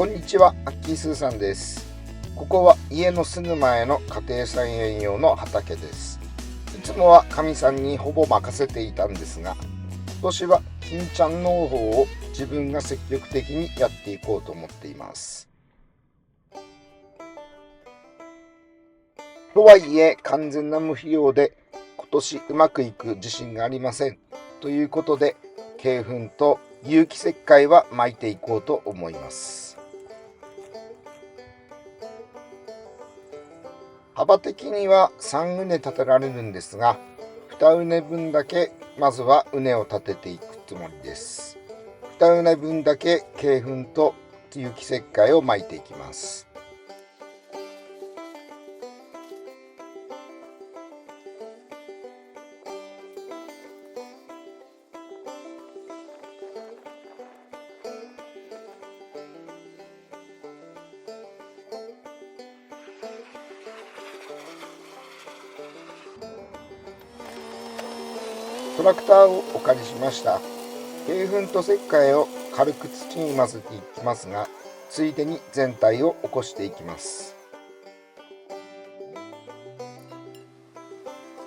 こんにちは、アッキースーさんです。ここは家のすぐ前の家庭菜園用の畑です。いつもはかみさんにほぼ任せていたんですが、今年は金ちゃん農法を自分が積極的にやっていこうと思っています。とはいえ完全な無費用で今年うまくいく自信がありません。ということで、鶏粉と有機石灰は巻いていこうと思います。幅的には3畝立てられるんですが、2畝分だけまずは畝を立てていくつもりです。2畝分だけ鶏粉と有機石灰を巻いていきます。トラクターをお借りしました。鶏粉と石灰を軽く土に混ぜていきますが、ついでに全体を起こしていきます。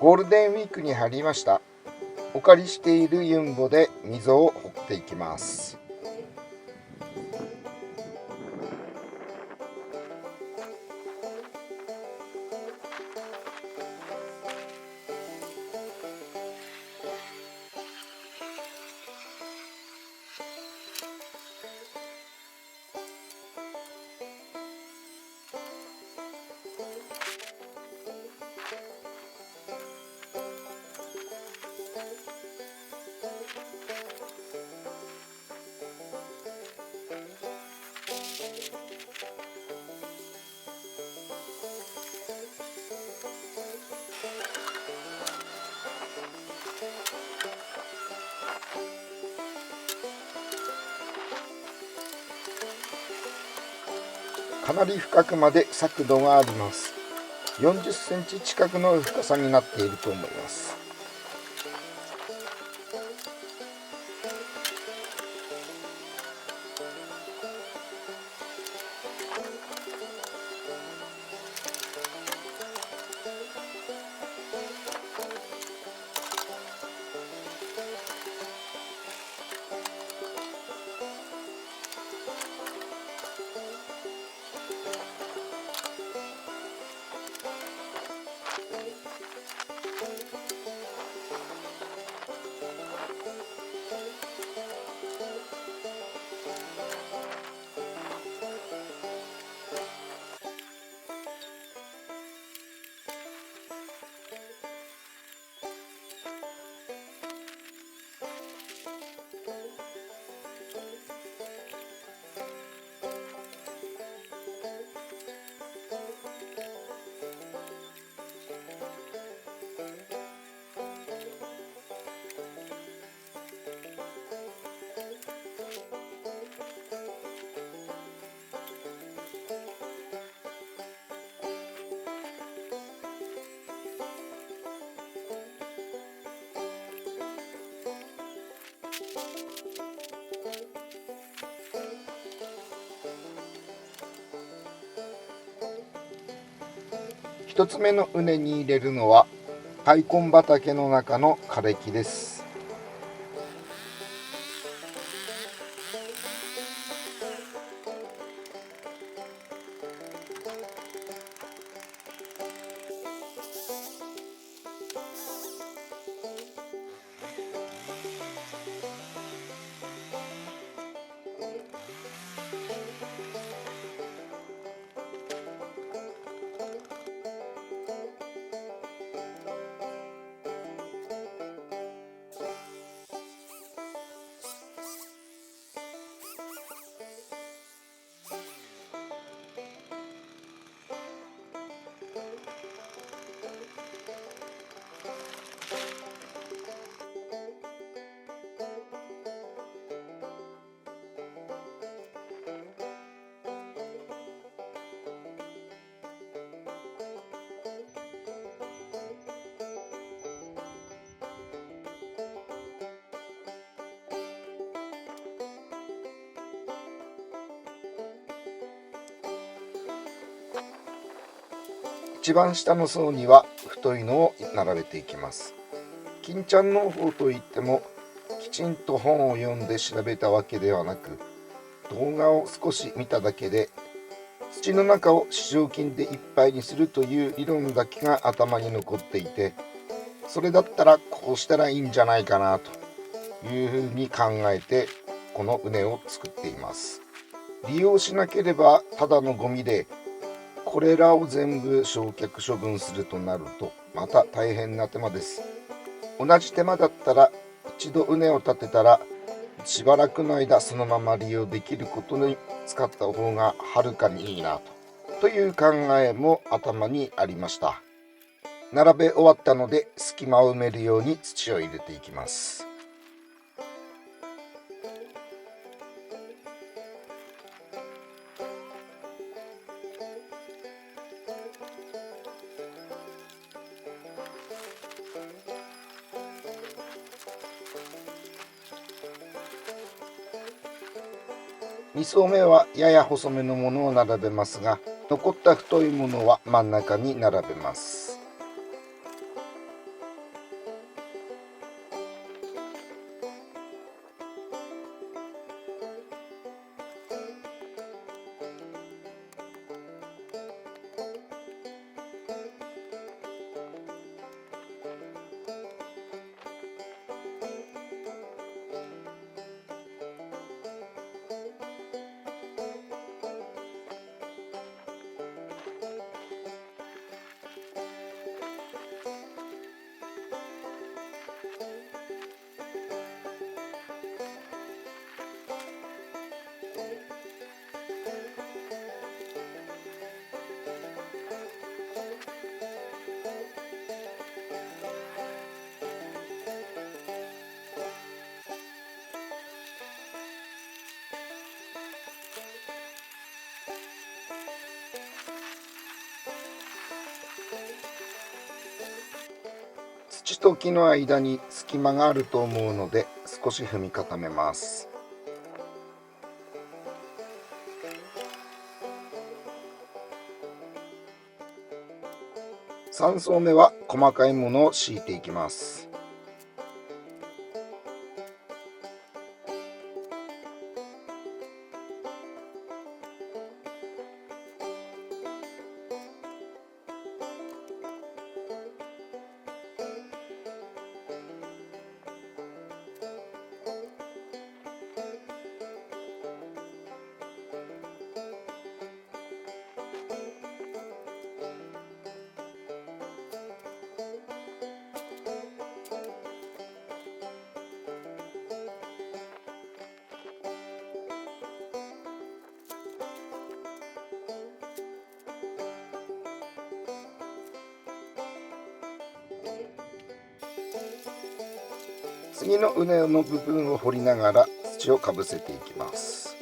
ゴールデンウィークに入りました。お借りしているユンボで溝を掘っていきます。かなり深くまで削度があります。40センチ近くの深さになっていると思います。一つ目の畝に入れるのは大根畑の中の枯れ木です。一番下の層には太いのを並べていきます。金ちゃん農法といってもきちんと本を読んで調べたわけではなく、動画を少し見ただけで土の中を糸状菌でいっぱいにするという理論だけが頭に残っていて、それだったらこうしたらいいんじゃないかなというふうに考えてこの畝を作っています。利用しなければただのゴミで、これらを全部焼却処分するとなるとまた大変な手間です。同じ手間だったら一度畝を立てたらしばらくの間そのまま利用できることに使った方がはるかにいいなという考えも頭にありました。並べ終わったので隙間を埋めるように土を入れていきます。2層目はやや細めのものを並べますが、残った太いものは真ん中に並べます。土と木の間に隙間があると思うので少し踏み固めます。3層目は細かいものを敷いていきます。次の畝の部分を掘りながら土をかぶせていきます。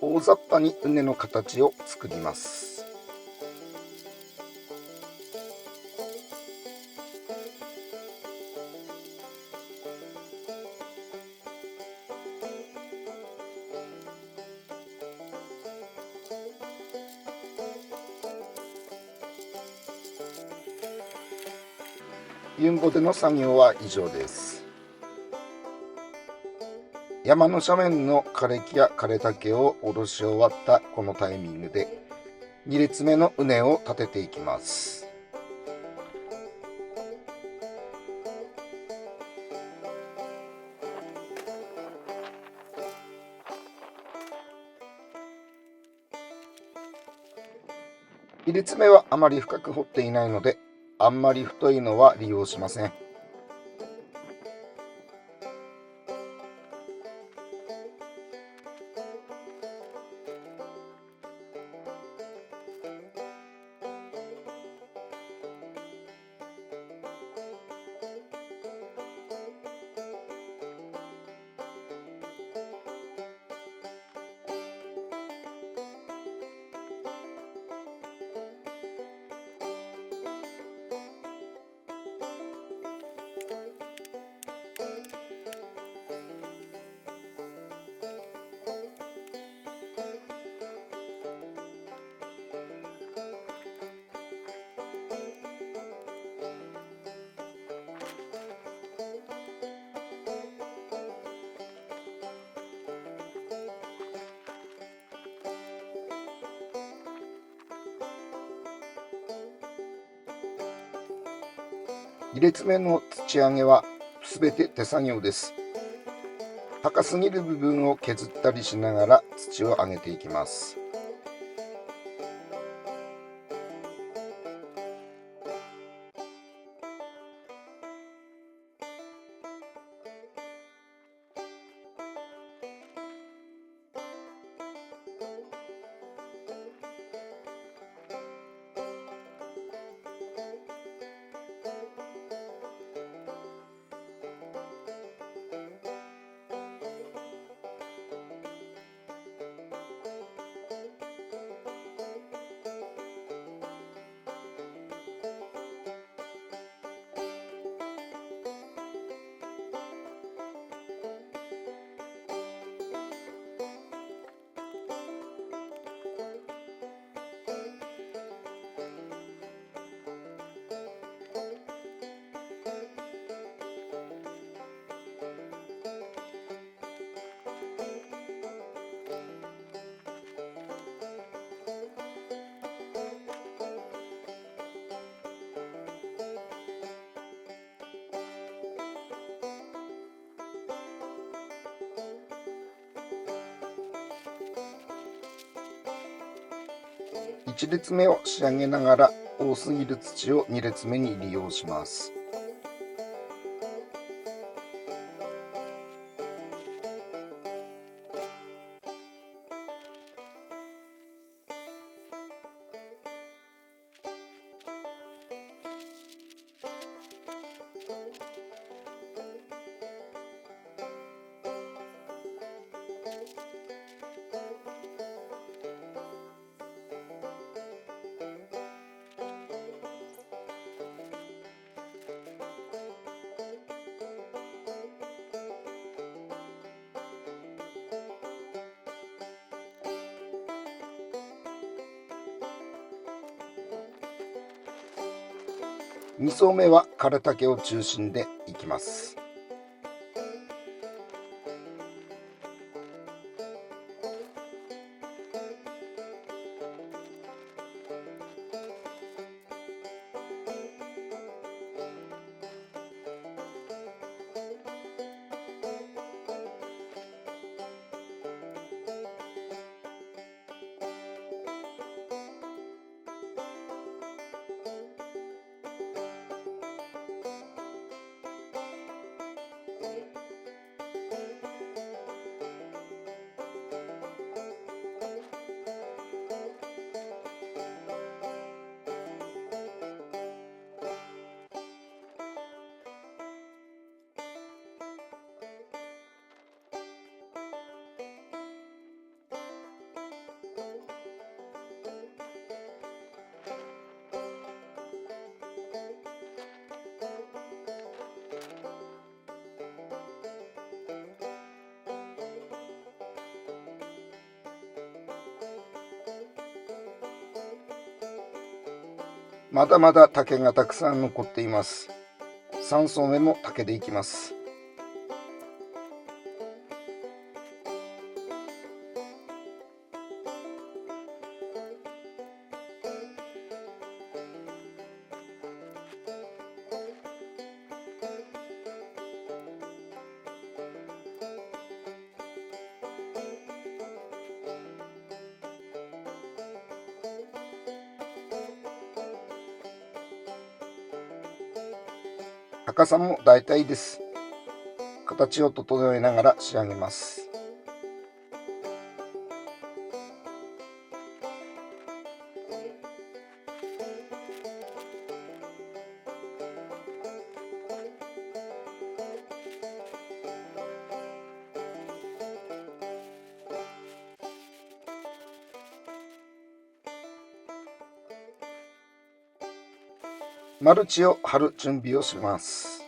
大雑把に畝の形を作ります。ユンボでの作業は以上です。山の斜面の枯れ木や枯れた毛を下ろし終わったこのタイミングで2列目の畝を立てていきます。2列目はあまり深く掘っていないのであんまり太いのは利用しません。2列目の土上げはすべて手作業です。高すぎる部分を削ったりしながら土を上げていきます。1列目を仕上げながら多すぎる土を2列目に利用します。2層目は枯れ竹を中心でいきます。まだまだ竹がたくさん残っています。3層目も竹でいきます。高さもだいたいです。形を整えながら仕上げます。マルチを貼る準備をします。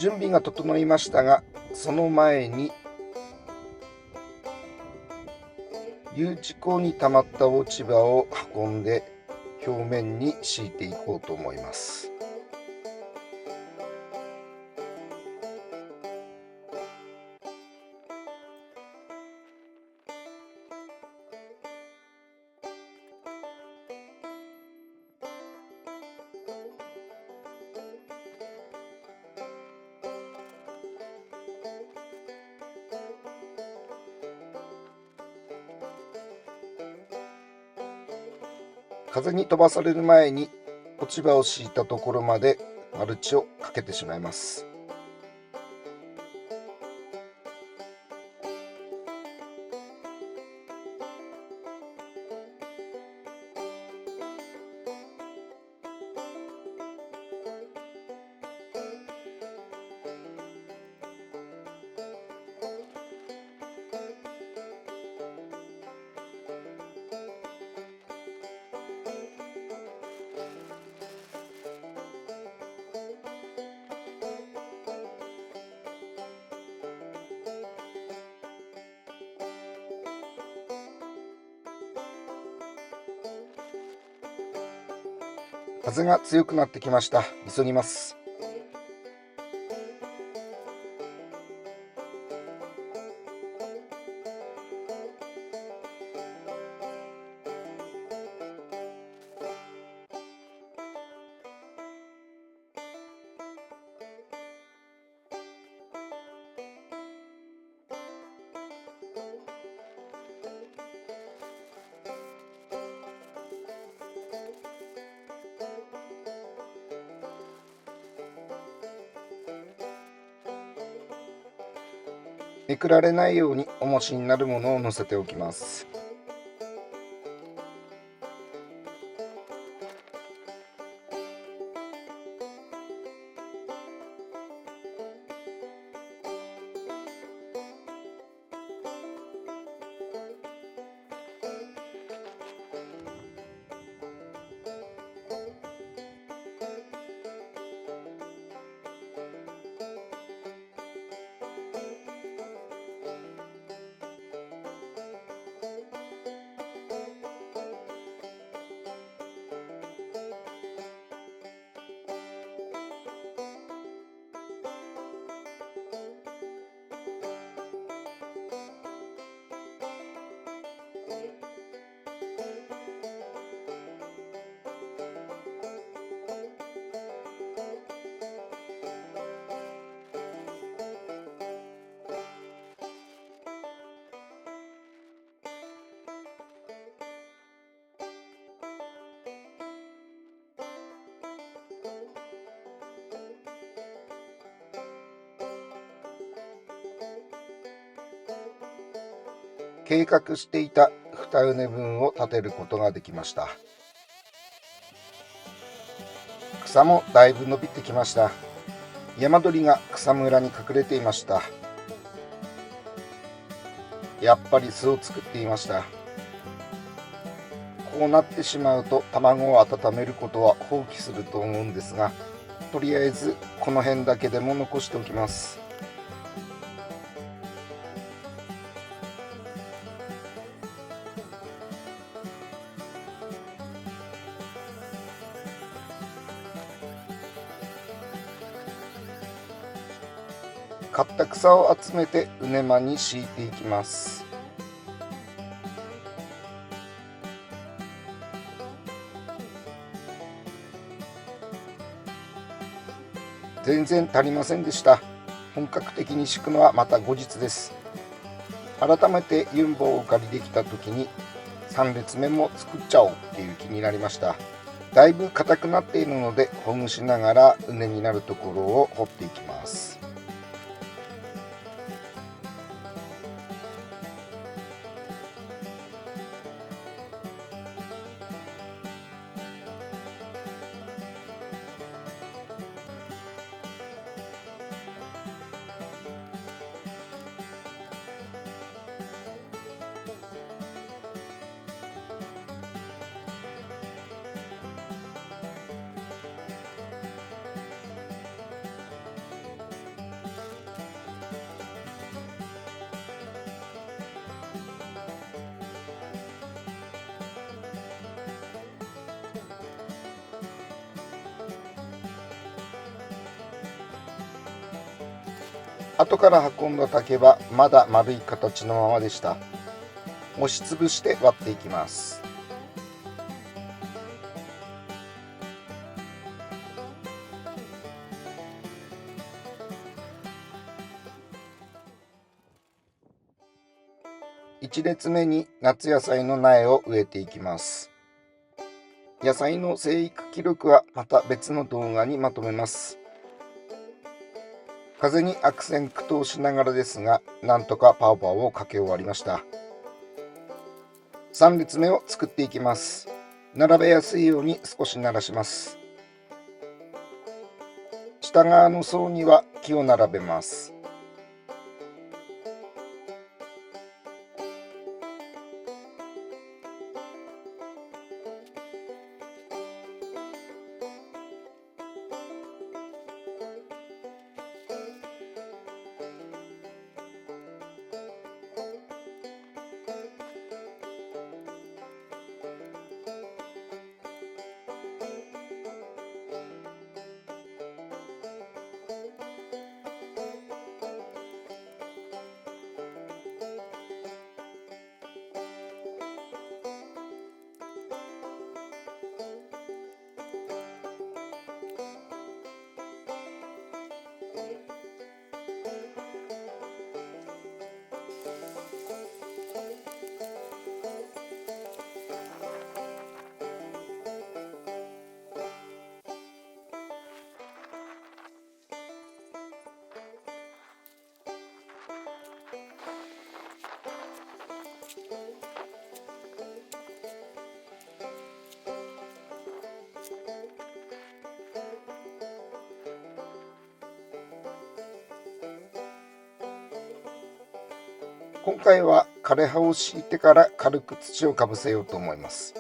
準備が整いましたが、その前に U 字工に溜まった落ち葉を運んで表面に敷いていこうと思います。風に飛ばされる前に落ち葉を敷いたところまでマルチをかけてしまいます。風が強くなってきました。急ぎます。めくられないように重しになるものを乗せておきます。計画していた2畝分を立てることができました。草もだいぶ伸びてきました。山鳥が草むらに隠れていました。やっぱり巣を作っていました。こうなってしまうと卵を温めることは放棄すると思うんですが、とりあえずこの辺だけでも残しておきます。買った草を集めて畝間に敷いていきます。全然足りませんでした。本格的に敷くのはまた後日です。改めてユンボをお借りできた時に3列目も作っちゃおうっていう気になりました。だいぶ硬くなっているので、ほぐしながら畝になるところを掘っていきます。後から運んだ竹はまだ丸い形のままでした。押しつぶして割っていきます。1列目に夏野菜の苗を植えていきます。野菜の生育記録はまた別の動画にまとめます。風に悪戦苦闘しながらですが、なんとかパウパウをかけ終わりました。3列目を作っていきます。並べやすいように少し鳴らします。下側の層には木を並べます。今回は枯葉を敷いてから軽く土をかぶせようと思います。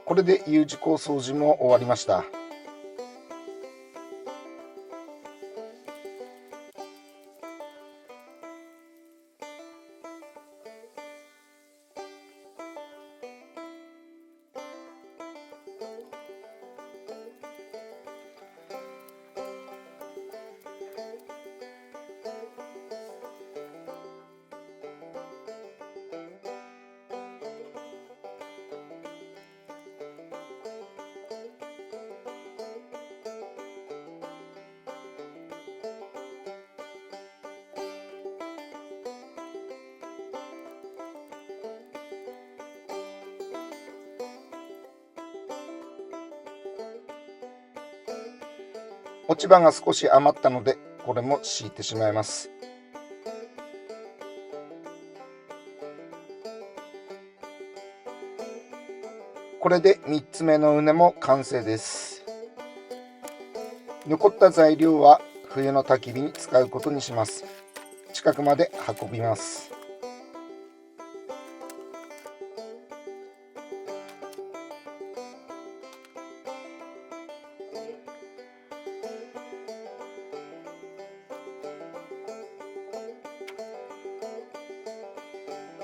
これで U 字工掃除も終わりました。落ち葉が少し余ったので、これも敷いてしまいます。これで3つ目の畝も完成です。残った材料は冬の焚き火に使うことにします。近くまで運びます。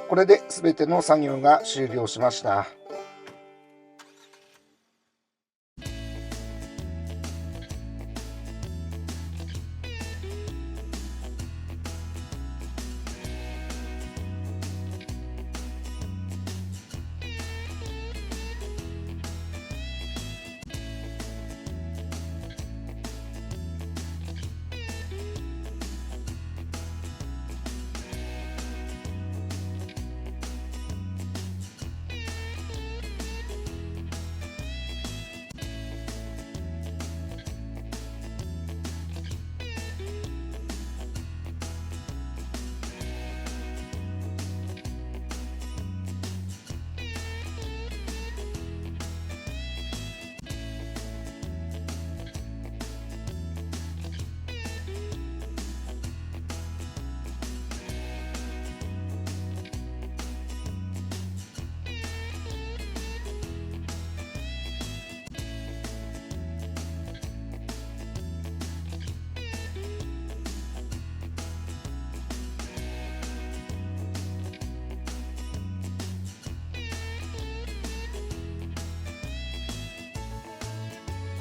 これで全ての作業が終了しました。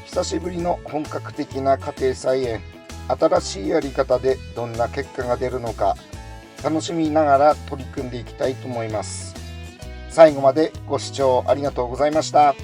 久しぶりの本格的な家庭菜園、新しいやり方でどんな結果が出るのか楽しみながら取り組んでいきたいと思います。最後までご視聴ありがとうございました。